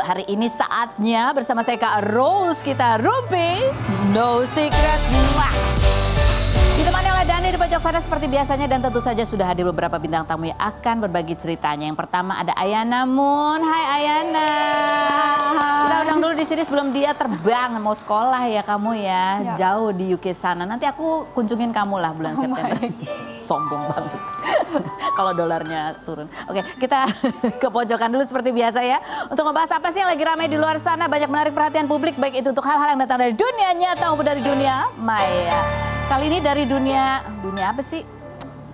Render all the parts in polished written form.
hari ini saatnya bersama saya Kak Rose kita Rumpi No Secret. Ditemani oleh Dani di pojok sana seperti biasanya dan tentu saja sudah hadir beberapa bintang tamu yang akan berbagi ceritanya. Yang pertama ada Ayana Moon. Hai Ayana. Kita undang dulu di sini sebelum dia terbang mau sekolah ya kamu ya. Jauh di UK sana. Nanti aku kunjungin kamu lah bulan September. Sombong banget. Kalau dolarnya turun. Oke, kita ke pojokan dulu seperti biasa ya. Untuk membahas apa sih yang lagi ramai di luar sana, banyak menarik perhatian publik, baik itu untuk hal-hal yang datang dari dunia nyata maupun dari dunia maya. Kali ini dari dunia apa sih?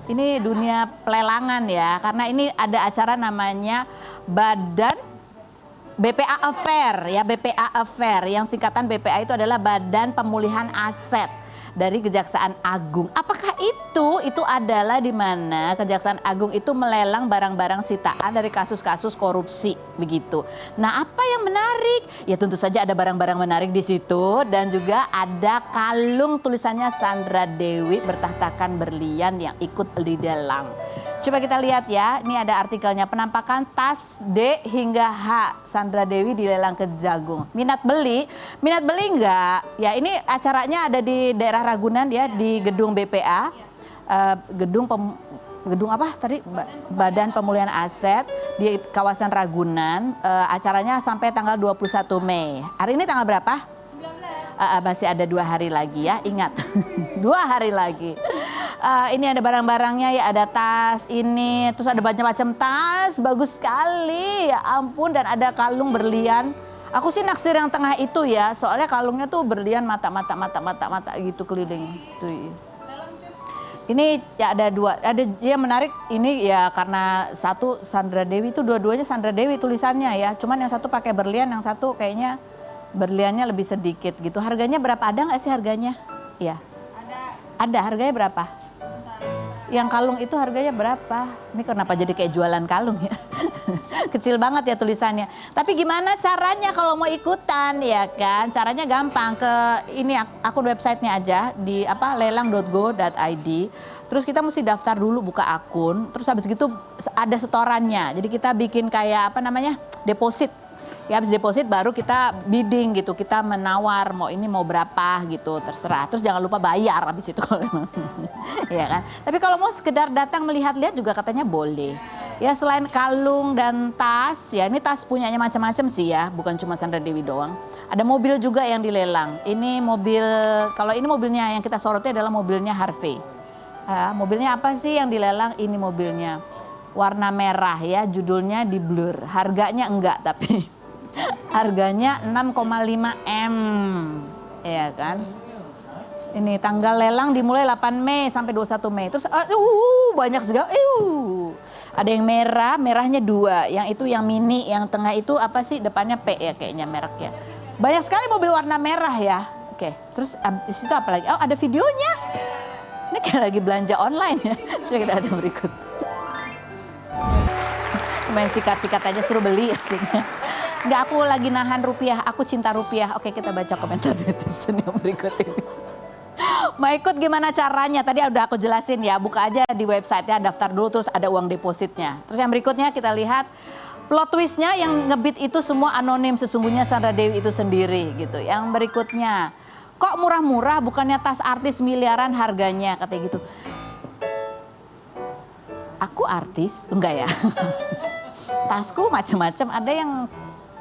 Ini dunia pelelangan ya, karena ini ada acara namanya Badan BPA Affair ya, BPA Affair yang singkatan BPA itu adalah Badan Pemulihan Aset dari Kejaksaan Agung. Apakah itu adalah di mana Kejaksaan Agung itu melelang barang-barang sitaan dari kasus-kasus korupsi begitu. Nah, apa yang menarik? Ya tentu saja ada barang-barang menarik di situ dan juga ada kalung tulisannya Sandra Dewi bertahtakan berlian yang ikut dilelang. Coba kita lihat ya, ini ada artikelnya, penampakan tas D hingga H Sandra Dewi dilelang Kejagung. Minat beli enggak? Ya ini acaranya ada di daerah Ragunan ya, di gedung BPA, gedung apa tadi? Badan Pemulihan Aset di kawasan Ragunan. Acaranya sampai tanggal 21 Mei. Hari ini tanggal berapa? 19. Masih ada 2 hari lagi ya, ingat 2 hari lagi. Ini ada barang-barangnya ya, ada tas ini, terus ada macam-macam tas, bagus sekali ya ampun, dan ada kalung berlian. Aku sih naksir yang tengah itu ya, soalnya kalungnya tuh berlian mata gitu keliling. Tuh. Ini ya ada 2, ada yang menarik ini ya karena satu Sandra Dewi itu dua-duanya Sandra Dewi tulisannya ya, cuman yang satu pakai berlian, yang satu kayaknya berliannya lebih sedikit gitu. Harganya berapa? Ada nggak sih harganya? Ya. Ada harganya berapa? Yang kalung itu harganya berapa? Ini kenapa jadi kayak jualan kalung ya? Kecil banget ya tulisannya. Tapi gimana caranya kalau mau ikutan ya kan? Caranya gampang, ke ini akun websitenya aja di lelang.go.id. Terus kita mesti daftar dulu, buka akun. Terus habis gitu ada setorannya. Jadi kita bikin kayak deposit. Ya habis deposit baru kita bidding gitu, kita menawar mau berapa gitu, terserah. Terus jangan lupa bayar habis itu kalau memang. Ya kan. Tapi kalau mau sekedar datang melihat-lihat juga katanya boleh. Ya selain kalung dan tas, ya ini tas punyanya macam-macam sih ya, bukan cuma Sandra Dewi doang. Ada mobil juga yang dilelang. Ini mobil, kalau ini mobilnya yang kita sorotnya adalah mobilnya Harvey. Mobilnya apa sih yang dilelang? Ini mobilnya warna merah ya, judulnya di blur. Harganya enggak tapi. Harganya 6,5 M, ya kan? Ini tanggal lelang dimulai 8 Mei sampai 21 Mei. Terus banyak juga. Ada yang merahnya 2. Yang itu yang mini, yang tengah itu apa sih? Depannya P ya kayaknya mereknya. Banyak sekali mobil warna merah ya. Oke, terus di situ apa lagi? Oh, ada videonya. Ini kayak lagi belanja online ya. Coba kita lihat yang berikut. Main sikat-sikat aja suruh beli aslinya. Enggak, aku lagi nahan rupiah, aku cinta rupiah. Oke, kita baca komentar netizen yang berikut ini. Mau ikut gimana caranya? Tadi udah aku jelasin ya, buka aja di website ya, daftar dulu terus ada uang depositnya. Terus yang berikutnya kita lihat plot twistnya, yang ngebit itu semua anonim, sesungguhnya Sandra Dewi itu sendiri gitu. Yang berikutnya, kok murah-murah, bukannya tas artis miliaran harganya, katanya gitu. Aku artis? Enggak ya. Tasku macam-macam, ada yang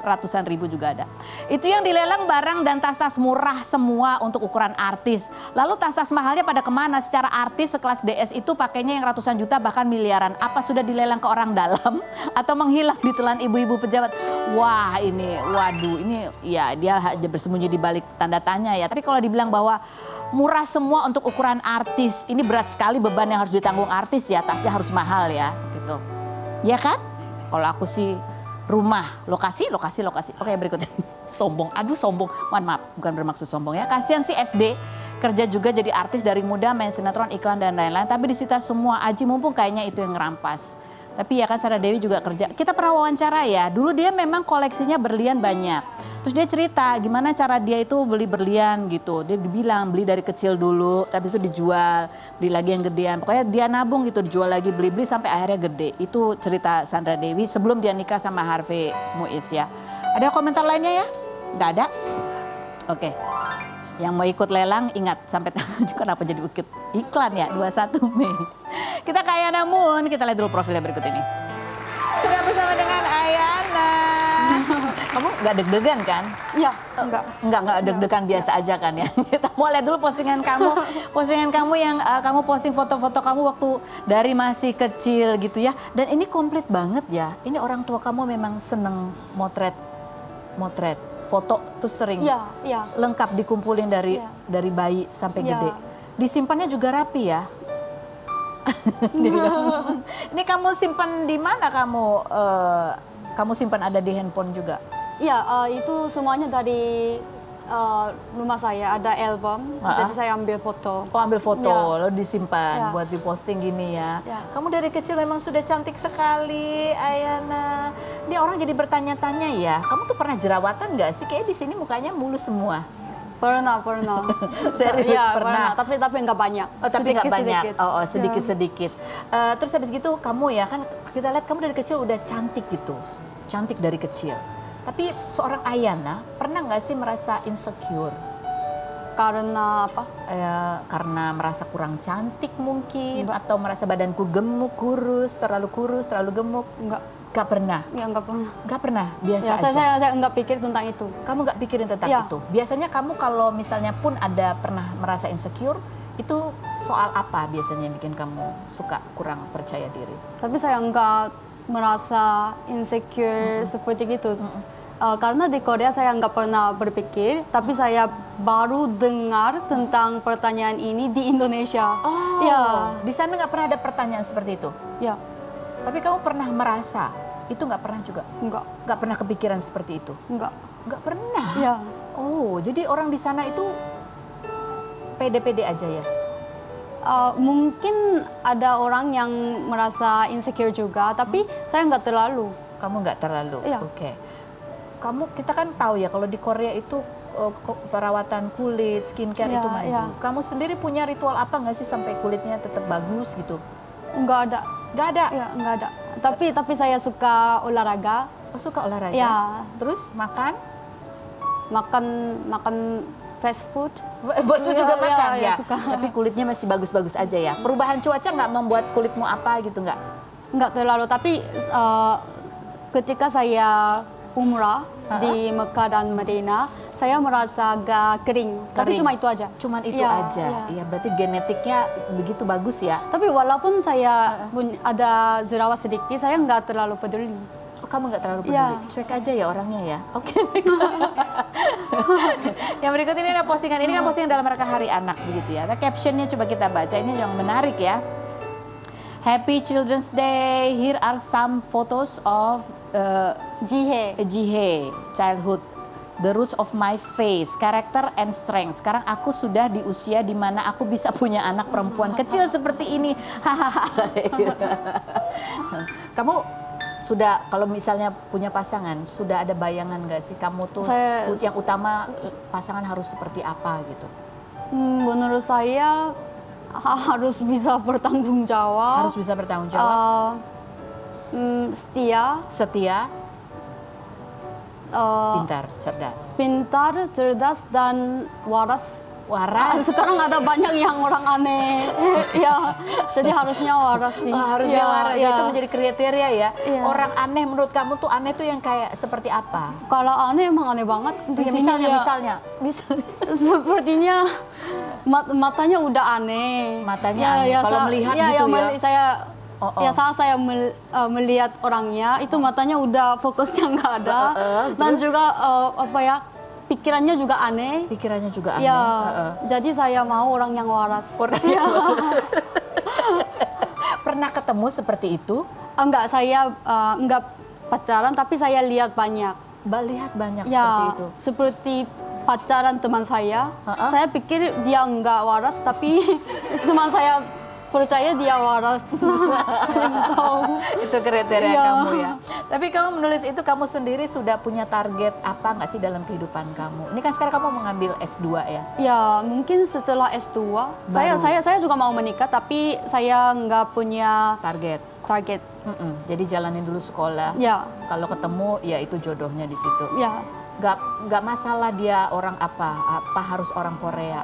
ratusan ribu juga ada. Itu yang dilelang barang dan tas-tas murah semua untuk ukuran artis. Lalu tas-tas mahalnya pada kemana? Secara artis sekelas DS itu pakainya yang ratusan juta bahkan miliaran. Apa sudah dilelang ke orang dalam atau menghilang di telan ibu-ibu pejabat? Wah ini, waduh ini ya dia bersembunyi di balik tanda tanya ya. Tapi kalau dibilang bahwa murah semua untuk ukuran artis, ini berat sekali beban yang harus ditanggung artis ya. Tasnya harus mahal ya gitu. Ya kan? Kalau aku sih rumah, lokasi. Oke, berikutnya. Sombong, aduh sombong. Mohon maaf, bukan bermaksud sombong ya. Kasihan sih SD, kerja juga jadi artis dari muda, main sinetron, iklan dan lain-lain. Tapi disita semua, Aji mumpung kayaknya itu yang ngerampas. Tapi ya kan Sandra Dewi juga kerja. Kita pernah wawancara ya, dulu dia memang koleksinya berlian banyak. Terus dia cerita gimana cara dia itu beli berlian gitu. Dia dibilang beli dari kecil dulu, tapi itu dijual, beli lagi yang gedean. Pokoknya dia nabung gitu, dijual lagi, beli-beli sampai akhirnya gede. Itu cerita Sandra Dewi sebelum dia nikah sama Harvey Muiz ya. Ada komentar lainnya ya? Nggak ada? Oke. Yang mau ikut lelang ingat sampai tanggal kenapa jadi iklan ya 21 Mei. Kita ke Ayana Moon, kita lihat dulu profilnya berikut ini. Sudah bersama dengan Ayana. Kamu nggak deg-degan kan? Iya, enggak. Nggak deg-degan biasa aja kan ya. Kita mau lihat dulu postingan kamu yang kamu posting foto-foto kamu waktu dari masih kecil gitu ya. Dan ini komplit banget ya. Ini orang tua kamu memang seneng motret foto tuh sering. Iya. Lengkap dikumpulin dari bayi sampai gede. Disimpannya juga rapi ya. Ini kamu simpan di mana kamu simpan ada di handphone juga? Iya, itu semuanya dari rumah saya, ada album, jadi saya ambil foto. Oh, ambil foto, Ya. lalu disimpan buat diposting gini ya. Ya. Kamu dari kecil memang sudah cantik sekali, Ayana. Ini orang jadi bertanya-tanya ya, kamu tuh pernah jerawatan nggak sih? Kayak di sini mukanya mulus semua. Pernah. Serius, Iya, pernah. Tapi nggak banyak. Oh, tapi nggak banyak. Sedikit. Sedikit. Terus habis gitu kamu ya kan kita lihat kamu dari kecil udah cantik gitu, cantik dari kecil. Tapi seorang Ayana pernah nggak sih merasa insecure? Karena apa? Karena merasa kurang cantik mungkin, atau merasa badanku gemuk, terlalu kurus, terlalu gemuk? Enggak. Gak pernah? Ya, enggak pernah. Gak pernah, biasa Ya, aja? saya enggak pikir tentang itu. Kamu nggak pikirin tentang itu? Biasanya kamu kalau misalnya pun ada pernah merasa insecure, itu soal apa biasanya yang bikin kamu suka kurang percaya diri? Tapi saya enggak merasa insecure seperti itu. Karena di Korea saya nggak pernah berpikir, tapi saya baru dengar tentang pertanyaan ini di Indonesia. Oh, ya. Di sana nggak pernah ada pertanyaan seperti itu? Ya. Tapi kamu pernah merasa, itu nggak pernah juga? Enggak. Nggak pernah kepikiran seperti itu? Enggak. Nggak pernah? Ya. Oh, jadi orang di sana itu pede-pede aja ya? Mungkin ada orang yang merasa insecure juga, tapi saya nggak terlalu. Kamu nggak terlalu? Iya. Oke. Kita kan tahu ya kalau di Korea itu perawatan kulit, skincare Iya, itu maju. iya. Kamu sendiri punya ritual apa nggak sih sampai kulitnya tetap bagus gitu? Nggak ada. Nggak ada? Ya, nggak ada. Tapi saya suka olahraga. Oh, suka olahraga? Ya. Terus makan? Makan fast food. Bosmu juga makan ya, ya? suka. Tapi kulitnya masih bagus-bagus aja ya? Perubahan cuaca nggak membuat kulitmu apa gitu nggak? Nggak terlalu, tapi ketika saya umrah di Mekah dan Madinah, saya merasa agak kering. Tapi cuma itu aja. Cuman itu aja. Iya, berarti genetiknya begitu bagus ya? Tapi walaupun saya ada jerawat sedikit, saya nggak terlalu peduli. Oh, kamu nggak terlalu peduli? Cuek aja ya orangnya ya? Oke. Yang berikut ini ada postingan. Ini kan postingan dalam rangka Hari Anak begitu ya. Nah, captionnya coba kita baca. Ini yang menarik ya. Happy Children's Day. Here are some photos of Jihae, childhood, the roots of my face, character and strength. Sekarang aku sudah di usia di mana aku bisa punya anak perempuan kecil seperti ini. Kamu sudah, kalau misalnya punya pasangan, sudah ada bayangan nggak sih kamu tuh yang utama pasangan harus seperti apa gitu? Menurut saya harus bisa bertanggung jawab. Harus bisa bertanggung jawab. Setia. Pintar, cerdas dan waras. Sekarang ada banyak yang orang aneh. Ya, jadi harusnya waras sih. Harusnya waras. Itu menjadi kriteria ya. Orang aneh menurut kamu tuh aneh tuh yang kayak seperti apa? Kalau aneh emang aneh banget. Misalnya. Sepertinya matanya udah aneh. Matanya aneh. Kalau melihat gitu ya. Saat saya melihat orangnya, itu matanya udah fokusnya nggak ada. Dan juga pikirannya juga aneh. Ya, jadi saya mau orang yang waras. Pernah ketemu seperti itu? Enggak, saya enggak pacaran, tapi saya lihat banyak. Seperti itu? Seperti pacaran teman saya. Saya pikir dia enggak waras, tapi teman saya percaya dia waras. Tahu. Itu kriteria Iya. kamu ya. Tapi kamu menulis itu kamu sendiri sudah punya target apa nggak sih dalam kehidupan kamu? Ini kan sekarang kamu mengambil S2 ya. Ya, mungkin setelah S2, saya juga mau menikah, tapi saya nggak punya Target. target. Jadi jalanin dulu sekolah. Ya, Kalau ketemu ya itu jodohnya di situ. ya. Nggak masalah dia orang apa harus orang Korea.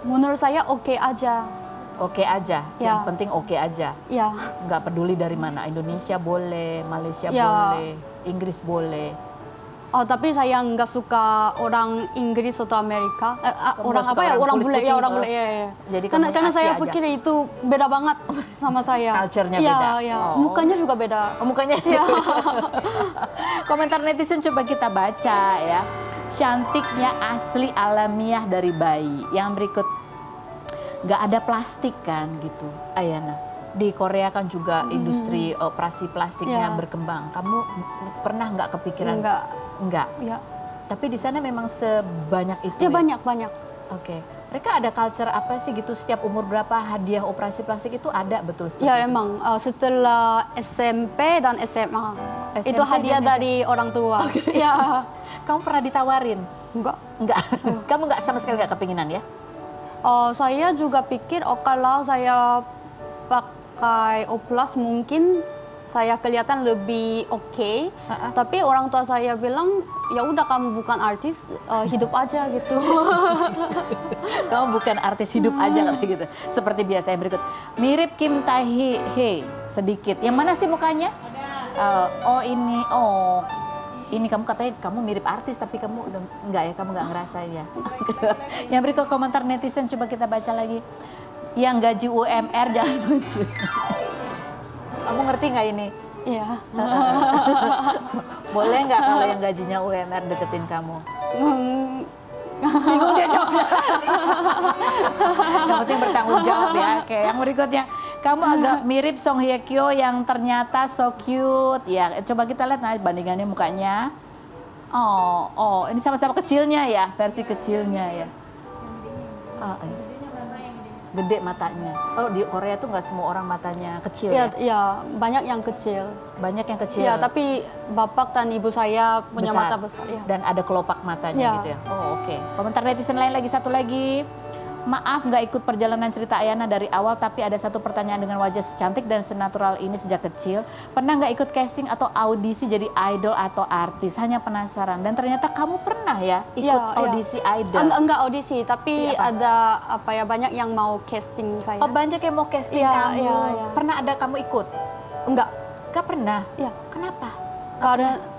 Menurut saya oke aja. Oke aja. Ya. Yang penting oke aja. Ya, Nggak peduli dari mana. Indonesia boleh, Malaysia Ya. boleh, Inggris boleh. tapi saya nggak suka orang Inggris atau Amerika. Kamu Orang nggak apa suka ya? orang Orang kulit bule putih, ya, orang oh. bule ya. Jadi karena kamu saya Asia aja. pikir itu beda banget sama saya. Culture-nya Ya, beda. ya. Oh. Mukanya juga beda. Oh, mukanya. Komentar netizen coba kita baca ya. Cantiknya asli alamiah dari bayi. Yang berikut, nggak ada plastik kan gitu, Ayana. Di Korea kan juga industri operasi plastiknya Ya. berkembang. Kamu pernah nggak kepikiran? Enggak. Ya, Tapi di sana memang sebanyak itu ya banyak. Oke. Mereka ada culture apa sih gitu? Setiap umur berapa hadiah operasi plastik itu ada betul seperti Ya itu? emang setelah SMP dan SMA itu SMP hadiah dan dari orang tua. Ya, Kamu pernah ditawarin? enggak. Enggak. Kamu nggak sama sekali nggak kepinginan ya? Saya juga pikir kalau saya pakai oplas mungkin saya kelihatan lebih oke. Tapi orang tua saya bilang ya udah kamu bukan artis, hidup aja gitu. Kamu bukan artis, hidup aja kata gitu. Seperti biasa yang berikut. Mirip Kim Tae Hee sedikit. Yang mana sih mukanya? Ini kamu katanya kamu mirip artis tapi kamu udah enggak ya, kamu nggak ngerasa ya. Yang berikut komentar netizen coba kita baca lagi. Yang gaji UMR jangan lucu. Kamu ngerti nggak ini? Iya. Boleh nggak kalau yang gajinya UMR deketin kamu? Hmm, Bingung dia jawabnya. Yang penting bertanggung jawab ya. Oke, yang berikutnya. Kamu agak mirip Song Hye Kyo yang ternyata so cute. Ya, coba kita lihat nah bandingannya mukanya. Ini sama-sama kecilnya ya, versi kecilnya ya. Gede matanya. Oh, di Korea tuh nggak semua orang matanya kecil ya, ya? ya, banyak yang kecil. Banyak yang kecil. Ya, tapi bapak dan ibu saya punya Besar. mata besar. Ya. Dan ada kelopak matanya Ya. gitu ya. Oh, oke. Komentar netizen lain lagi, satu lagi. Maaf nggak ikut perjalanan cerita Ayana dari awal, tapi ada satu pertanyaan dengan wajah secantik dan senatural ini sejak kecil. Pernah nggak ikut casting atau audisi jadi idol atau artis? Hanya penasaran. Dan ternyata kamu pernah ya ikut Ya, audisi idol? Enggak audisi, tapi Iya, apa? ada banyak yang mau casting saya. Oh, banyak yang mau casting Iya, kamu. iya, iya. Pernah ada kamu ikut? Enggak. Gak pernah? Ya. Kenapa?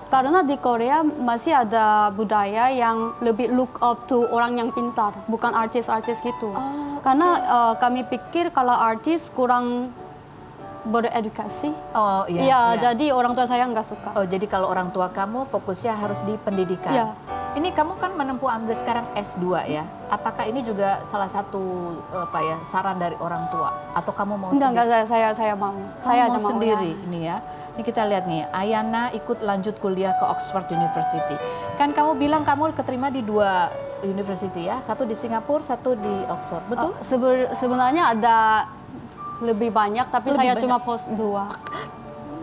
Karena di Korea masih ada budaya yang lebih look up to orang yang pintar, bukan artis-artis gitu. Oh, Karena kami pikir kalau artis kurang beredukasi. Oh iya. Iya, iya. jadi orang tua saya nggak suka. Oh, jadi kalau orang tua kamu fokusnya harus di pendidikan. Iya. Ini kamu kan ambil sekarang S2 ya. Apakah ini juga salah satu saran dari orang tua atau kamu mau Enggak, sendiri? saya mau. Kamu Saya mau aja mau, sendiri ya. ini ya. Ini kita lihat nih, Ayana ikut lanjut kuliah ke Oxford University. Kan kamu bilang kamu keterima di 2 university ya, satu di Singapura, satu di Oxford, betul? Sebenarnya ada lebih banyak, tapi Lebih saya banyak. cuma post 2.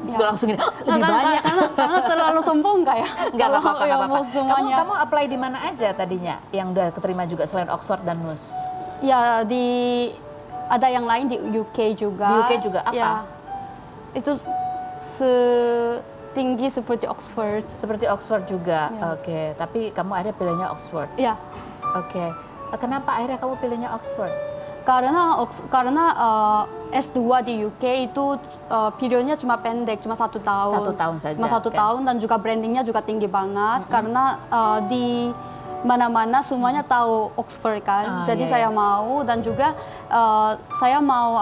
Gue langsung gini, lebih banyak. Karena terlalu sombong nggak ya? Enggak apa-apa, Kalau nggak apa-apa. post semuanya. Kamu apply di mana aja tadinya yang udah keterima juga selain Oxford dan NUS? Ya, ada yang lain di UK juga. Di UK juga, apa? Ya, itu setinggi seperti Oxford. Seperti Oxford juga, Ya. oke. Tapi kamu akhirnya pilihnya Oxford, Ya, oke. Kenapa akhirnya kamu pilihnya Oxford? karena S2 di UK itu periodnya cuma pendek, cuma 1 tahun. 1 tahun saja, Cuma 1 oke. tahun dan juga brandingnya juga tinggi banget karena di mana-mana semuanya tahu Oxford kan. Jadi iya, saya iya. mau dan juga saya mau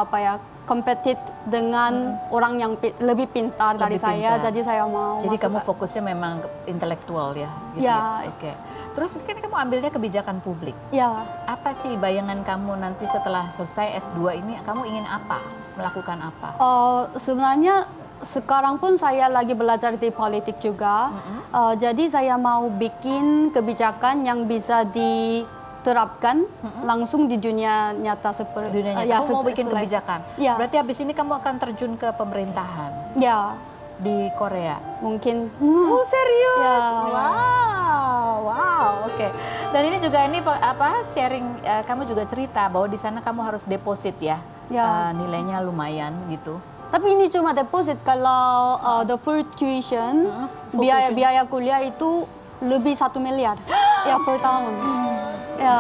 compete dengan orang yang lebih pintar dari Lebih saya. pintar. Jadi saya mau. Jadi masuk kamu fokusnya memang intelektual ya? Gitu Ya. Oke. Terus kan kamu ambilnya kebijakan publik. Ya. Apa sih bayangan kamu nanti setelah selesai S2 ini, kamu ingin apa? Melakukan apa? Sebenarnya sekarang pun saya lagi belajar di politik juga. Jadi saya mau bikin kebijakan yang bisa terapkan langsung di dunia nyata seperti Dunia nyata. ya, Kamu mau bikin kebijakan. Ya. Berarti habis ini kamu akan terjun ke pemerintahan Ya, di Korea. mungkin. Oh serius? Ya, Wow, oke. Dan ini juga sharing, kamu juga cerita bahwa di sana kamu harus deposit ya, Ya. nilainya lumayan gitu. Tapi ini cuma deposit, kalau the full tuition, full biaya tuition. biaya kuliah itu lebih 1 miliar ya per tahun. Ya.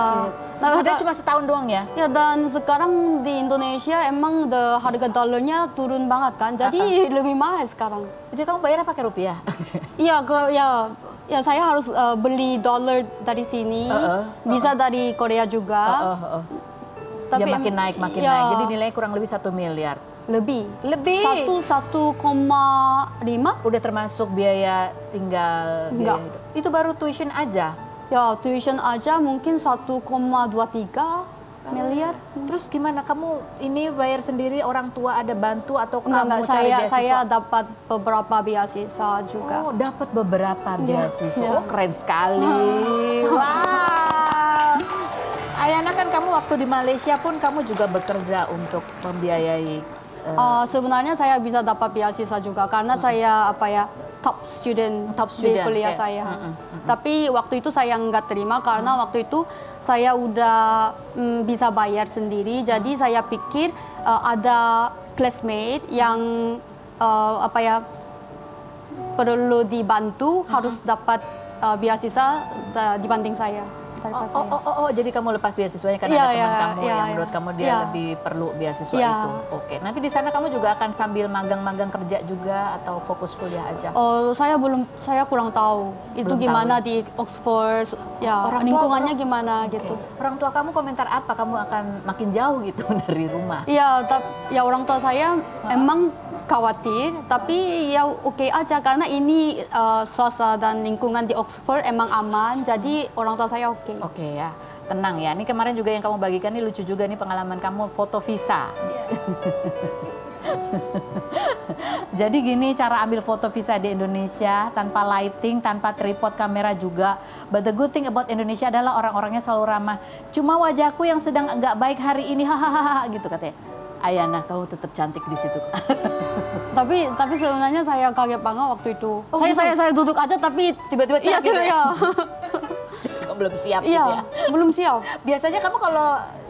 Padahal cuma setahun doang ya? Ya, dan sekarang di Indonesia emang harga dolarnya turun banget kan, jadi lebih mahal sekarang. Jadi kamu bayarnya pakai rupiah? Iya, ya saya harus beli dolar dari sini, bisa dari Korea juga. Ya makin naik, makin ya, naik. Jadi nilainya kurang lebih 1 miliar. Lebih. Lebih? 1,5. Udah termasuk biaya tinggal, biaya Enggak. hidup. Itu baru tuition aja? Ya, tuition aja mungkin 1,23 miliar. Terus gimana kamu ini bayar sendiri, orang tua ada bantu atau kamu Enggak, cari beasiswa? saya dapat beberapa beasiswa juga. Oh, dapat beberapa beasiswa. Ya. Oh, keren sekali. Wow. Ayana, kan kamu waktu di Malaysia pun kamu juga bekerja untuk membiayai. Sebenarnya saya bisa dapat beasiswa juga karena saya top student di kuliah saya. Tapi waktu itu saya nggak terima karena waktu itu saya udah bisa bayar sendiri. Jadi saya pikir ada classmate yang perlu dibantu harus dapat beasiswa dibanding saya. Jadi kamu lepas beasiswanya karena Iya, ada teman iya, kamu iya, yang iya. menurut kamu dia Iya. lebih perlu beasiswa Iya. itu. Oke, nanti di sana kamu juga akan sambil magang-magang kerja juga atau fokus kuliah aja? Saya kurang tahu itu Belum gimana tahu. di Oxford, ya Orang tua- lingkungannya gimana gitu. Orang tua kamu komentar apa? Kamu akan makin jauh gitu dari rumah? Iya, ya orang tua saya emang khawatir, tapi ya oke aja karena ini suasana dan lingkungan di Oxford emang aman, jadi orang tua saya oke. Oke ya, tenang ya. Ini kemarin juga yang kamu bagikan ini lucu juga nih pengalaman kamu foto visa. Jadi gini cara ambil foto visa di Indonesia, tanpa lighting, tanpa tripod kamera juga. But the good thing about Indonesia adalah orang-orangnya selalu ramah. Cuma wajahku yang sedang nggak baik hari ini, hahaha gitu katanya. Ayana, kamu tetap cantik di situ. Tapi sebenarnya saya kaget banget waktu itu. Oh, Saya duduk aja tapi Tiba-tiba iya, cantik ya? iya. Kamu belum siap gitu Iya, ya. belum siap. Biasanya kamu kalau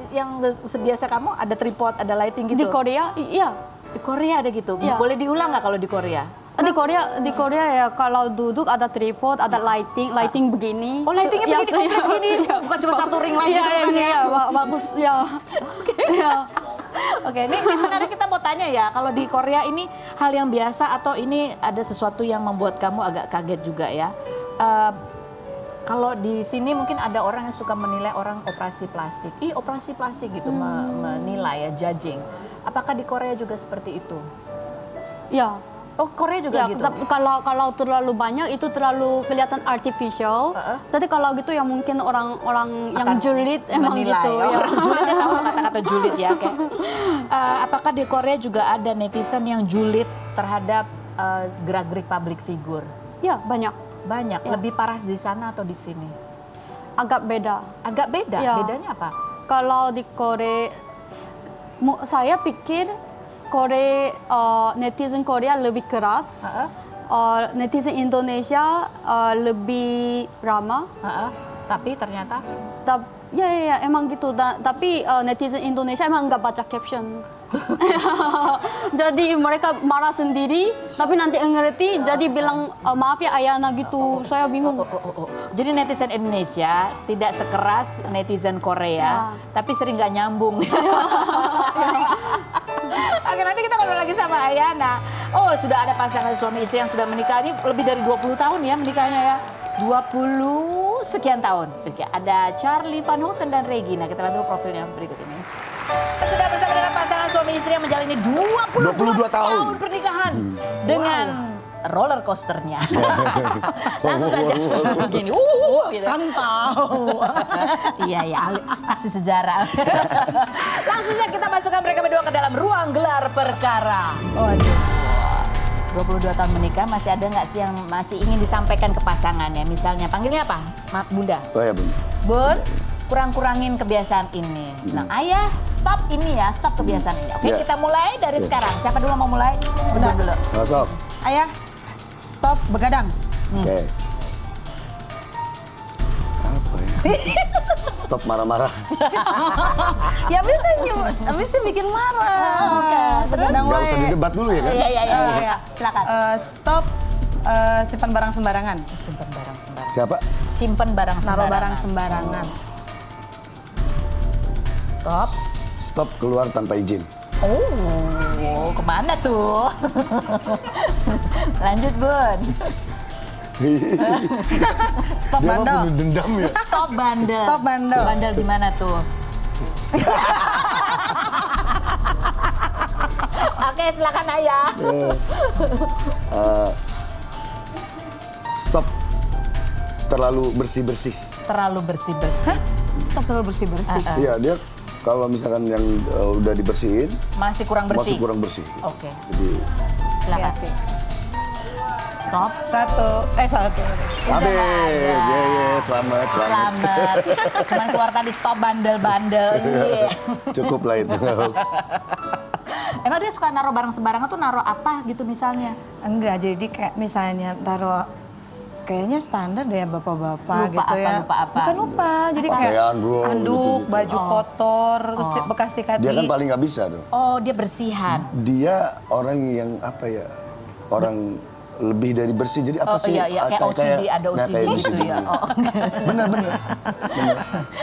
yang sebiasa kamu ada tripod, ada lighting gitu? Di Korea, iya. Di Korea ada gitu? Iya. Boleh diulang nggak kalau di Korea? Di Korea ya kalau duduk ada tripod, ada lighting begini. Oh, lightingnya begini, komplit gini? Iya. Bukan cuma satu ring light Iya, gitu bukan ya? iya, bagus ya. Iya. Oke, ini sebenarnya kita mau tanya ya, kalau di Korea ini hal yang biasa atau ini ada sesuatu yang membuat kamu agak kaget juga ya? Kalau di sini mungkin ada orang yang suka menilai orang operasi plastik. Ih, operasi plastik gitu, menilai ya, judging. Apakah di Korea juga seperti itu? Ya. Oh, Korea juga Ya, gitu? kalau terlalu banyak itu terlalu kelihatan artificial. Jadi kalau gitu ya mungkin orang-orang yang Akan julid emang menilai. gitu. Oh, Ya. orang julid ya, tahu kata-kata julid ya. Oke. Apakah di Korea juga ada netizen yang julid terhadap gerak-gerik public figure? Ya, banyak. Banyak. Ya. Lebih parah di sana atau di sini? Agak beda. Agak beda. Ya. Bedanya apa? Kalau di Korea, saya pikir netizen Korea lebih keras. Netizen Indonesia lebih ramah. Tapi ternyata Ya, emang gitu. Tapi netizen Indonesia emang nggak baca caption. Jadi mereka marah sendiri, tapi nanti ngerti, jadi bilang maaf ya Ayana gitu. Saya bingung. Jadi netizen Indonesia tidak sekeras netizen Korea, tapi sering nggak nyambung. Oke, nanti kita ngobrol lagi sama Ayana. Oh, sudah ada pasangan suami istri yang sudah menikah ini lebih dari 20 tahun ya menikahnya ya. 20 sekian tahun. Oke, ada Charlie Van Houten dan Regina. Kita lihat dulu profilnya berikut ini. Kita sudah bersama dengan pasangan suami istri yang menjalani 22 tahun pernikahan dengan roller coasternya. Langsung saja begini, gitu. Kan tahu. Iya, saksi sejarah. Langsung saja kita masukkan mereka berdua ke dalam ruang gelar perkara. Waduh. 22 tahun menikah, masih ada nggak sih yang masih ingin disampaikan ke pasangannya? Misalnya, panggilnya apa? Bunda? Oh ya, Bun. Bun, kurang-kurangin kebiasaan ini. Nah, ayah stop ini ya, stop kebiasaan ini. Oke, Ya. kita mulai dari sekarang. Siapa dulu mau mulai? Betul dulu. Masuk. Ayah, stop begadang. Oke. Apa ya? Stop marah-marah. Ya bisa bikin marah. Oke, Begadang Gak usah wae. didebat dulu ya kan? Iya. Silakan. Stop simpan barang sembarangan. Simpen barang sembarangan. Siapa? Simpen barang sembarangan. Naruh barang sembarangan. Stop. Stop keluar tanpa izin. Oh, kemana tuh? Lanjut, Bun. Stop Dia mah bandel. penuh dendam ya. Stop bandel. Stop bandel. Bandel di mana tuh? Oke, silakan ayah. Stop terlalu bersih-bersih. Terlalu bersih-bersih. Stop terlalu bersih-bersih. Iya, dia kalau misalkan yang udah dibersihin Masih kurang bersih. masih kurang bersih. Oke, Jadi silakan. Stop. Satu. habis. ada. Selamat. Selamat. Cuman keluar tadi stop bandel-bandel. Iya. Cukup lah itu. Emang dia suka naruh barang sembarangan tuh naruh apa gitu misalnya? Enggak, jadi kayak misalnya taruh kayaknya standar deh ya bapak-bapak Lupa gitu apa, ya. lupa apa? Bukan lupa, jadi kayak Pakaian, bro, handuk, gitu-gitu. baju kotor, terus bekas sikat Dia kan gigi. paling nggak bisa tuh. Oh, dia bersihan. Dia orang yang apa ya? Orang lebih dari bersih. Jadi apa Oh sih? iya, kayak OCD, ada Nah, OCD kayak gitu ya. Oh, Bener.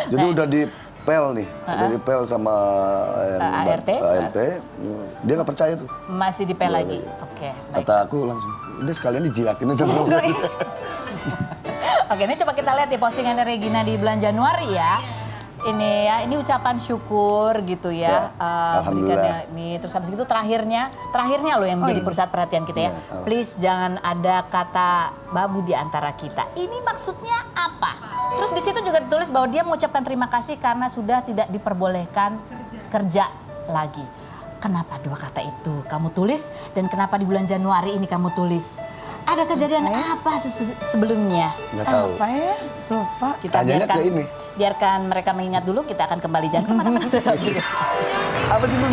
Jadi udah dipel nih, udah dipel sama ART? ART. Dia nggak percaya tuh. masih dipel lagi. Oke, baik. Kata aku langsung, udah sekalian dijilatin aja. Oke, ini coba kita lihat di postingan Regina di bulan Januari ya. Ini ya, ini ucapan syukur gitu ya. Ya, Berikannya ini terus habis itu terakhirnya loh yang menjadi pusat perhatian kita ya. Ya, Please jangan ada kata babu di antara kita. Ini maksudnya apa? Terus di situ juga ditulis bahwa dia mengucapkan terima kasih karena sudah tidak diperbolehkan kerja lagi. Kenapa dua kata itu kamu tulis dan kenapa di bulan Januari ini kamu tulis? Ada kejadian apa sebelumnya? Nggak tahu. Apa ya? Lupa. Kita Tanyanya ke ini. biarkan mereka mengingat dulu, kita akan kembali jangan kemana-mana tetap gitu. Apa sih, Bun?